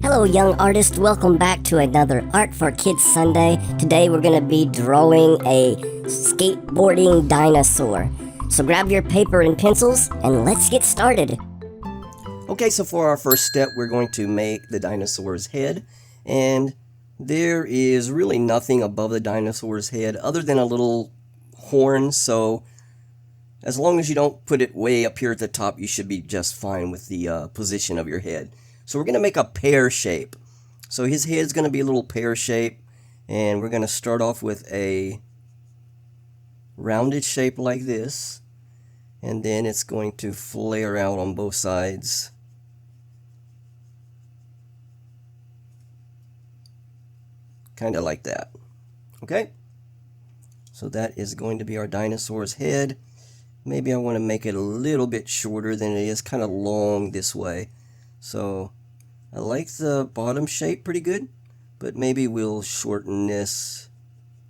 Hello young artist, welcome back to another Art for Kids Sunday. Today we're going to be drawing a skateboarding dinosaur. So grab your paper and pencils and let's get started. Okay, so for our first step we're going to make the dinosaur's head, and there is really nothing above the dinosaur's head other than a little horn, so as long as you don't put it way up here at the top, you should be just fine with the position of your head. So we're going to make a pear shape. So his head's going to be a little pear shape, and we're going to start off with a rounded shape like this, and then it's going to flare out on both sides. Kind of like that. Okay? So that is going to be our dinosaur's head. Maybe I want to make it a little bit shorter than it is, kind of long this way. So I like the bottom shape pretty good, but maybe we'll shorten this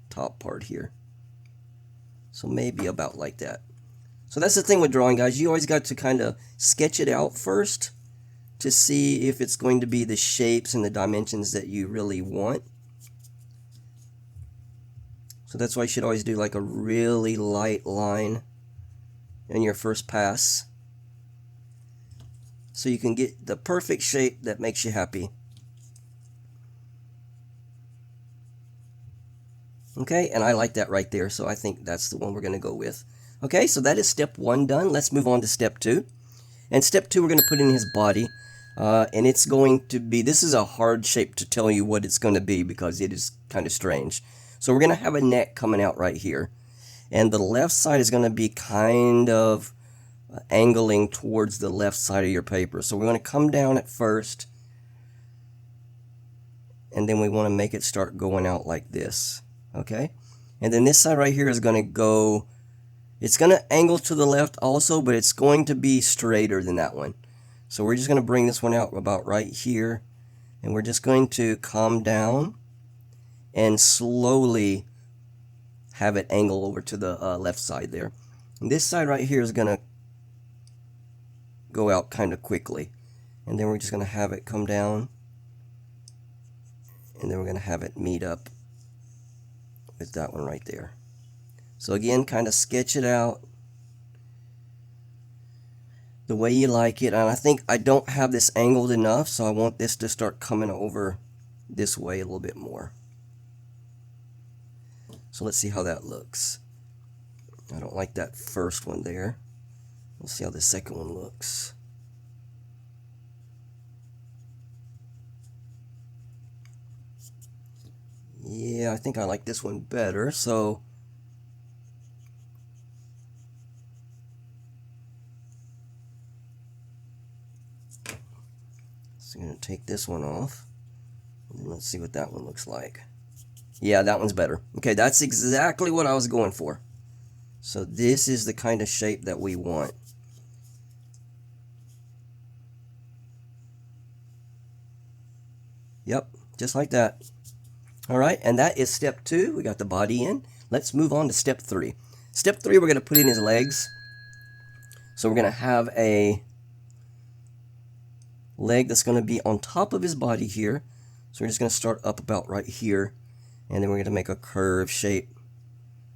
top part here. So maybe about like that. So that's the thing with drawing, guys. You always got to kind of sketch it out first to see if it's going to be the shapes and the dimensions that you really want. So that's why you should always do like a really light line in your first pass, so you can get the perfect shape that makes you happy. Okay, and I like that right there, so I think that's the one we're going to go with. Okay, so that is step 1 done. Let's move on to step 2. And step 2, we're going to put in his body, and it's going to be, this is a hard shape to tell you what it's going to be because it is kind of strange. So we're going to have a neck coming out right here, and the left side is going to be kind of angling towards the left side of your paper. So we're going to come down at first, and then we want to make it start going out like this. Okay, and then this side right here is going to go, it's going to angle to the left also, but it's going to be straighter than that one. So we're just going to bring this one out about right here, and we're just going to come down and slowly have it angle over to the left side there. And this side right here is going to go out kind of quickly, and then we're just going to have it come down, and then we're going to have it meet up with that one right there. So again, kind of sketch it out the way you like it, and I think I don't have this angled enough, so I want this to start coming over this way a little bit more. So let's see how that looks. I don't like that first one there. Let's see how the second one looks. Yeah, I think I like this one better. So I'm going to take this one off, and let's see what that one looks like. Yeah, that one's better. Okay, that's exactly what I was going for. So this is the kind of shape that we want. Yep, just like that. All right, and that is step 2. We got the body in. Let's move on to step 3. Step 3, we're going to put in his legs. So we're going to have a leg that's going to be on top of his body here. So we're just going to start up about right here, and then we're going to make a curved shape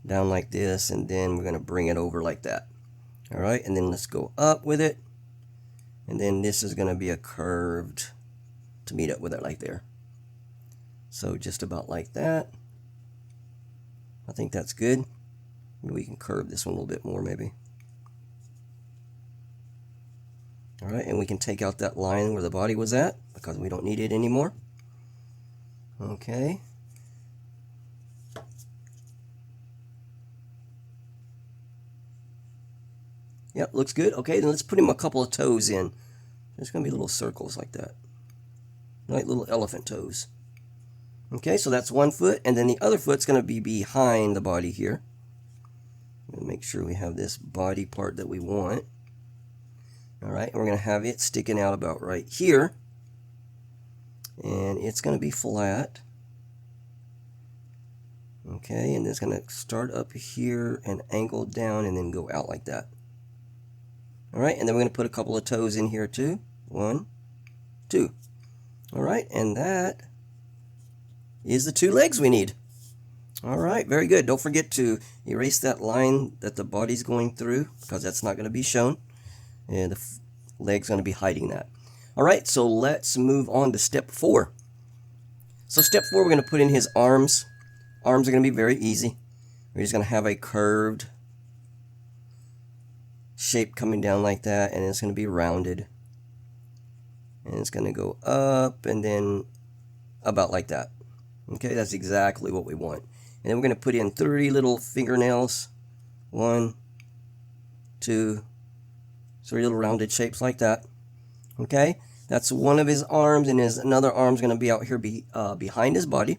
down like this, and then we're going to bring it over like that. All right, and then let's go up with it, and then this is going to be a curved to meet up with it like there. So just about like that. I think that's good. Maybe we can curve this one a little bit more maybe. All right, and we can take out that line where the body was at because we don't need it anymore. Okay. Yep, looks good. Okay, then let's put him a couple of toes in. There's going to be little circles like that. Like little elephant toes. Okay, so that's one foot, and then the other foot's going to be behind the body here. Make sure we have this body part that we want. All right, and we're going to have it sticking out about right here. And it's going to be flat. Okay, and it's going to start up here and angle down and then go out like that. All right, and then we're going to put a couple of toes in here too. 1, 2. All right, and that is the 2 legs we need. All right, very good. Don't forget to erase that line that the body's going through, because that's not going to be shown, and the leg's going to be hiding that. All right, so let's move on to step 4. So step 4, we're going to put in his arms. Arms are going to be very easy. We're just going to have a curved shape coming down like that, and it's going to be rounded. And it's going to go up and then about like that. Okay, that's exactly what we want. And then we're going to put in 3 little fingernails. 1, 2, 3 little rounded shapes like that. Okay, that's one of his arms, and his another arm's going to be out here behind his body.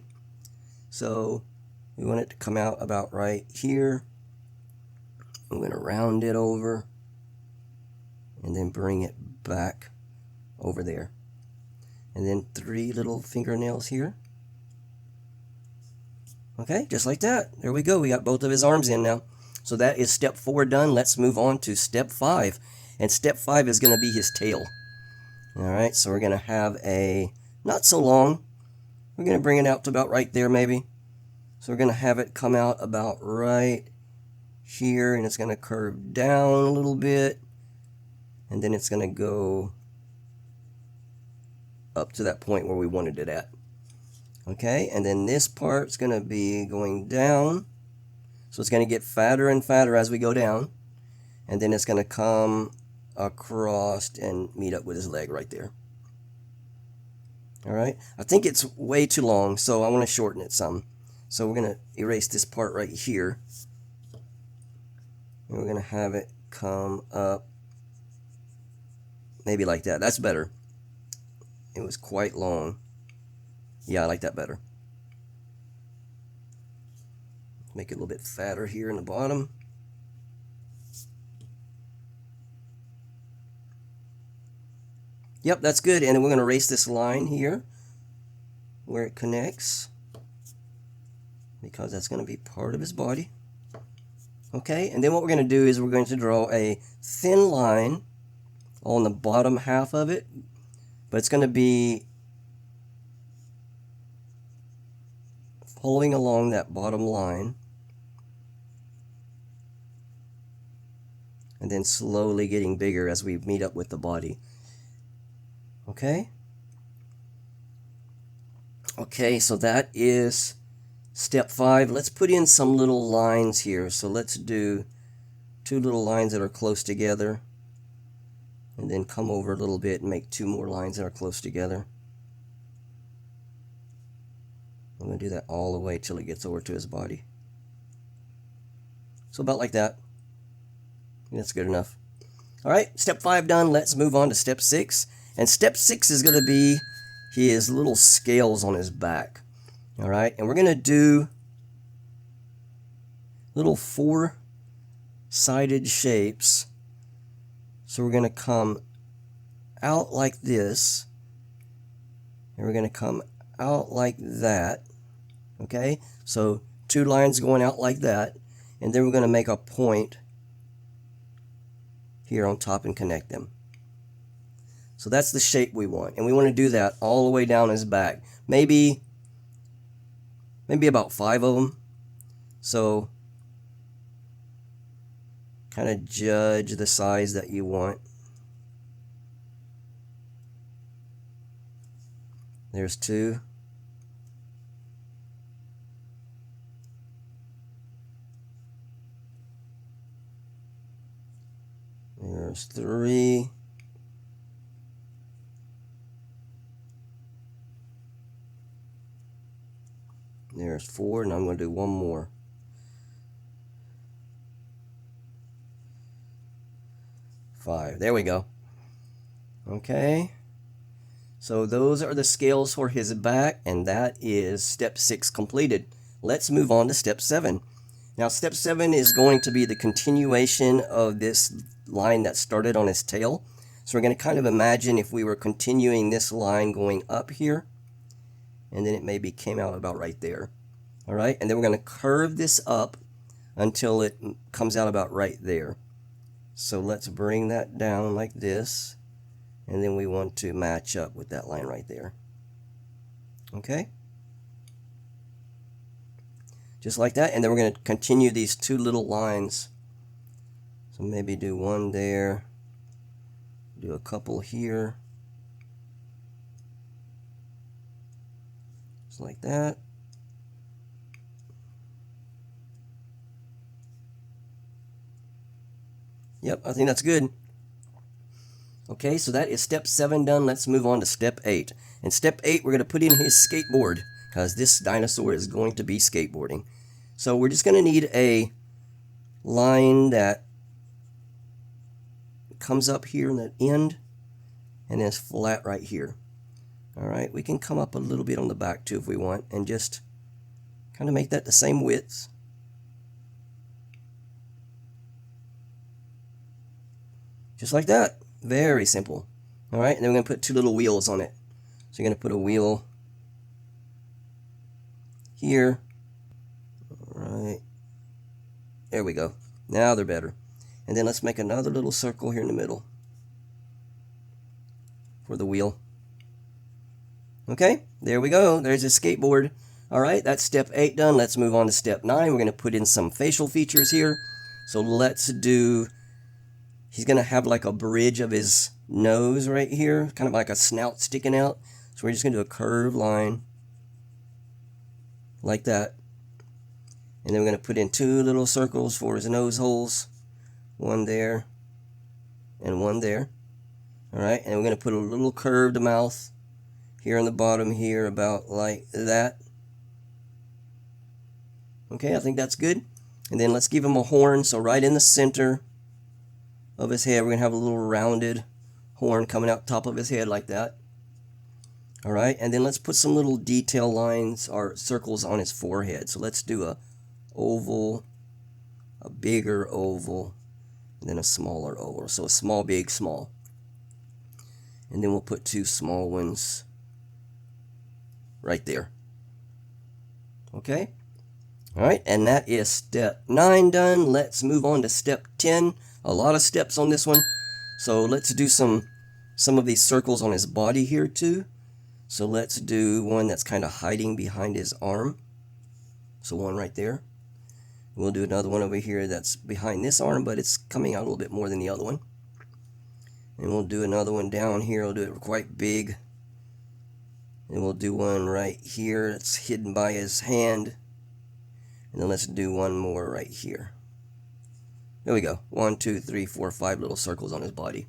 So we want it to come out about right here. I'm going to round it over and then bring it back over there. And then 3 little fingernails here. Okay, just like that. There we go. We got both of his arms in now. So that is step 4 done. Let's move on to step 5. And step 5 is going to be his tail. Alright, so we're going to have a, not so long. We're going to bring it out to about right there maybe. So we're going to have it come out about right here. And it's going to curve down a little bit. And then it's going to go up to that point where we wanted it at. Okay, and then this part's going to be going down. So it's going to get fatter and fatter as we go down. And then it's going to come across and meet up with his leg right there. Alright, I think it's way too long, so I want to shorten it some. So we're going to erase this part right here. And we're going to have it come up maybe like that. That's better. It was quite long. Yeah, I like that better. Make it a little bit fatter here in the bottom. Yep, that's good. And then we're going to erase this line here where it connects, because that's going to be part of his body. Okay, and then what we're going to do is we're going to draw a thin line on the bottom half of it, but it's going to be following along that bottom line, and then slowly getting bigger as we meet up with the body. Okay? Okay, so that is step 5. Let's put in some little lines here. So let's do 2 little lines that are close together, and then come over a little bit and make 2 more lines that are close together. I'm going to do that all the way till it gets over to his body. So about like that. That's good enough. Alright, step 5 done. Let's move on to step 6. And step 6 is going to be his little scales on his back. Alright, and we're going to do little 4-sided shapes. So we're going to come out like this. And we're going to come out like that. Okay, so 2 lines going out like that, and then we're going to make a point here on top and connect them. So that's the shape we want, and we want to do that all the way down his back. Maybe about 5 of them. So kind of judge the size that you want. There's 2. There's 3. There's 4, and I'm going to do 1 more. 5. There we go. Okay. So those are the scales for his back, and that is step 6 completed. Let's move on to step 7. Now step 7 is going to be the continuation of this line that started on his tail. So we're going to kind of imagine if we were continuing this line going up here, and then it maybe came out about right there. Alright, and then we're going to curve this up until it comes out about right there. So let's bring that down like this, and then we want to match up with that line right there. Okay. Just like that, and then we're going to continue these two little lines. So maybe do one there, do a couple here, just like that. Yep, I think that's good. Okay, so that is step 7 done. Let's move on to step 8. In step 8, we're going to put in his skateboard, because this dinosaur is going to be skateboarding. So we're just going to need a line that comes up here in the end and is flat right here. Alright, we can come up a little bit on the back too if we want, and just kind of make that the same width. Just like that. Very simple. Alright, and then we're going to put 2 little wheels on it. So you're going to put a wheel here. Alright. There we go. Now they're better. And then let's make another little circle here in the middle for the wheel. Okay, there we go. There's a skateboard. Alright, that's step 8 done. Let's move on to step 9. We're going to put in some facial features here. So let's do, he's going to have like a bridge of his nose right here, kind of like a snout sticking out. So we're just going to do a curved line like that. And then we're going to put in 2 little circles for his nose holes. One there and one there. Alright, and we're going to put a little curved mouth here on the bottom here, about like that. Okay, I think that's good. And then let's give him a horn. So right in the center of his head, we're going to have a little rounded horn coming out top of his head like that. Alright, and then let's put some little detail lines or circles on his forehead. So let's do a oval, a bigger oval, and then a smaller oval. So a small, big, small. And then we'll put 2 small ones right there. Okay? Alright, and that is step 9 done. Let's move on to step 10. A lot of steps on this one. So let's do some of these circles on his body here too. So let's do one that's kind of hiding behind his arm. So one right there. We'll do another one over here that's behind this arm, but it's coming out a little bit more than the other one. And we'll do another one down here. We'll do it quite big. And we'll do one right here that's hidden by his hand. And then let's do one more right here. There we go. 1, 2, 3, 4, 5 little circles on his body.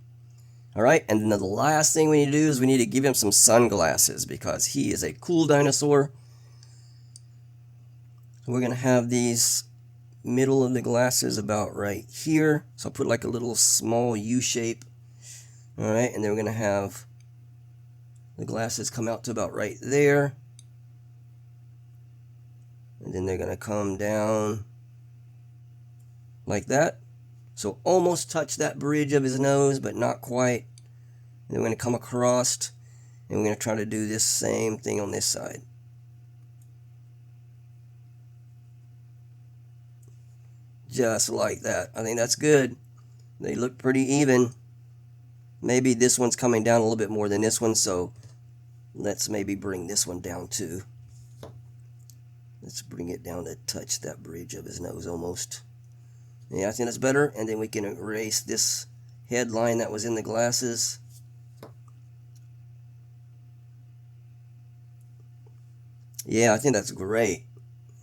Alright, and then the last thing we need to do is we need to give him some sunglasses because he is a cool dinosaur. So we're going to have these middle of the glasses about right here. So I'll put like a little small U shape. Alright, and then we're going to have the glasses come out to about right there. And then they're going to come down like that. So almost touch that bridge of his nose, but not quite. And then we're going to come across, and we're going to try to do this same thing on this side. Just like that. I think that's good. They look pretty even. Maybe this one's coming down a little bit more than this one, so let's maybe bring this one down too. Let's bring it down to touch that bridge of his nose almost. Yeah, I think that's better. And then we can erase this headline that was in the glasses. Yeah, I think that's great.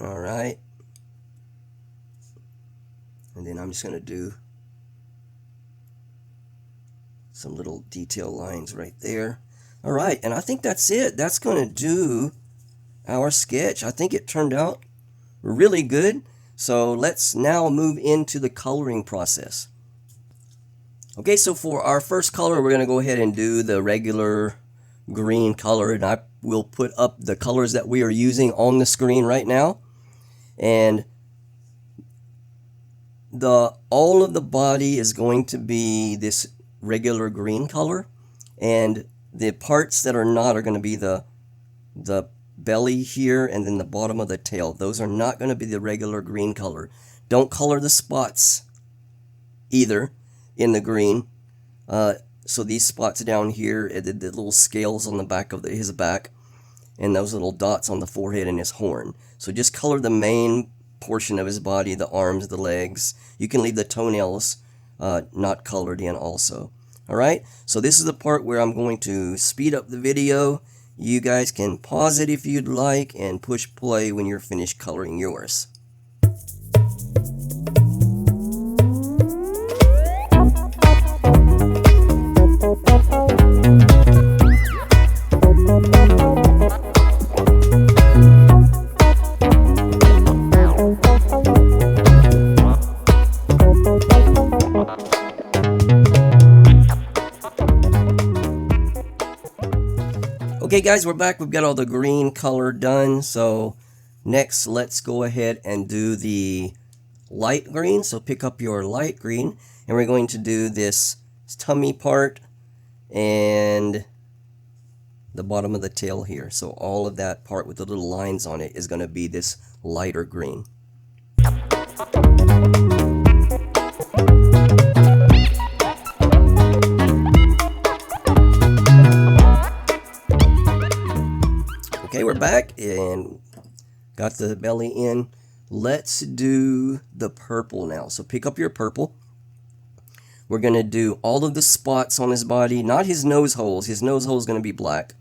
Alright. And then I'm just going to do some little detail lines right there. Alright, and I think that's it. That's going to do our sketch. I think it turned out really good. So let's now move into the coloring process. Okay, so for our first color, we're going to go ahead and do the regular green color. And I will put up the colors that we are using on the screen right now. And all of the body is going to be this regular green color. And the parts that are not are going to be the belly here and then the bottom of the tail. Those are not going to be the regular green color. Don't color the spots either in the green. So these spots down here, the little scales on the back of his back, and those little dots on the forehead and his horn. So just color the main portion of his body, the arms, the legs. You can leave the toenails not colored in also. Alright, so this is the part where I'm going to speed up the video. You guys can pause it if you'd like and push play when you're finished coloring yours. Okay guys, we're back. We've got all the green color done. So next, let's go ahead and do the light green. So pick up your light green, and we're going to do this tummy part and the bottom of the tail here. So all of that part with the little lines on it is going to be this lighter green. Okay, we're back and got the belly in. Let's do the purple now. So pick up your purple. We're going to do all of the spots on his body, not his nose holes. His nose hole is going to be black.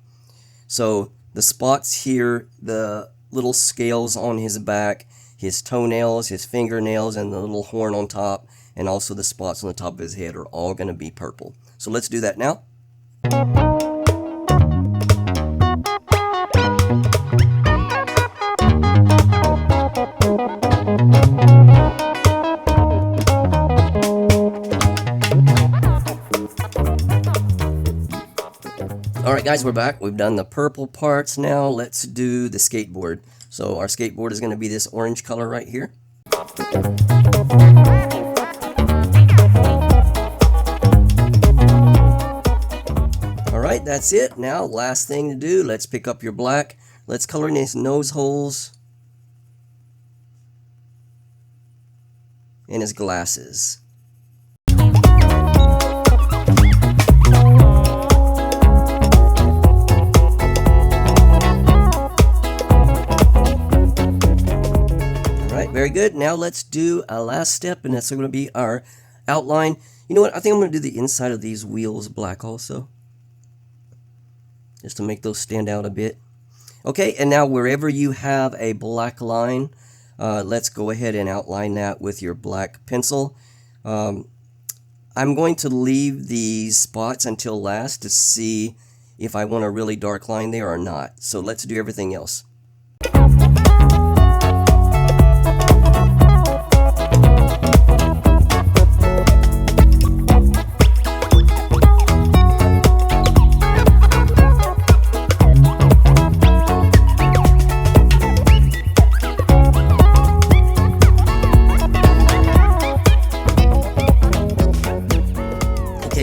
So the spots here, the little scales on his back, his toenails, his fingernails, and the little horn on top, and also the spots on the top of his head are all going to be purple. So let's do that now. Alright guys, we're back. We've done the purple parts. Now let's do the skateboard. So our skateboard is going to be this orange color right here. Alright, that's it. Now last thing to do, let's pick up your black. Let's color in his nose holes and his glasses. Very good. Now let's do a last step, and that's going to be our outline. You know what? I think I'm going to do the inside of these wheels black also, just to make those stand out a bit. Okay, and now wherever you have a black line, let's go ahead and outline that with your black pencil. I'm going to leave these spots until last to see if I want a really dark line there or not. So let's do everything else.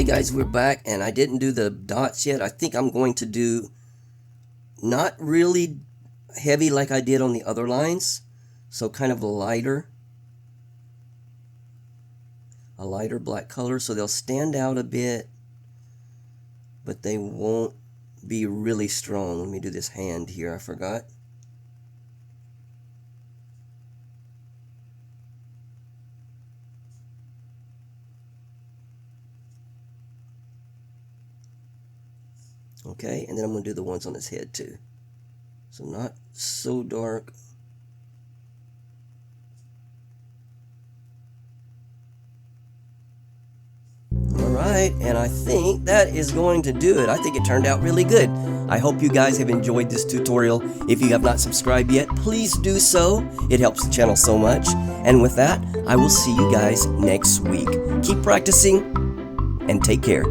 Guys, we're back, and I didn't do the dots yet. I think I'm going to do not really heavy like I did on the other lines, so kind of a lighter black color, so they'll stand out a bit, but they won't be really strong. Let me do this hand here. I forgot. Okay, and then I'm going to do the ones on his head too. So not so dark. Alright, and I think that is going to do it. I think it turned out really good. I hope you guys have enjoyed this tutorial. If you have not subscribed yet, please do so. It helps the channel so much. And with that, I will see you guys next week. Keep practicing and take care.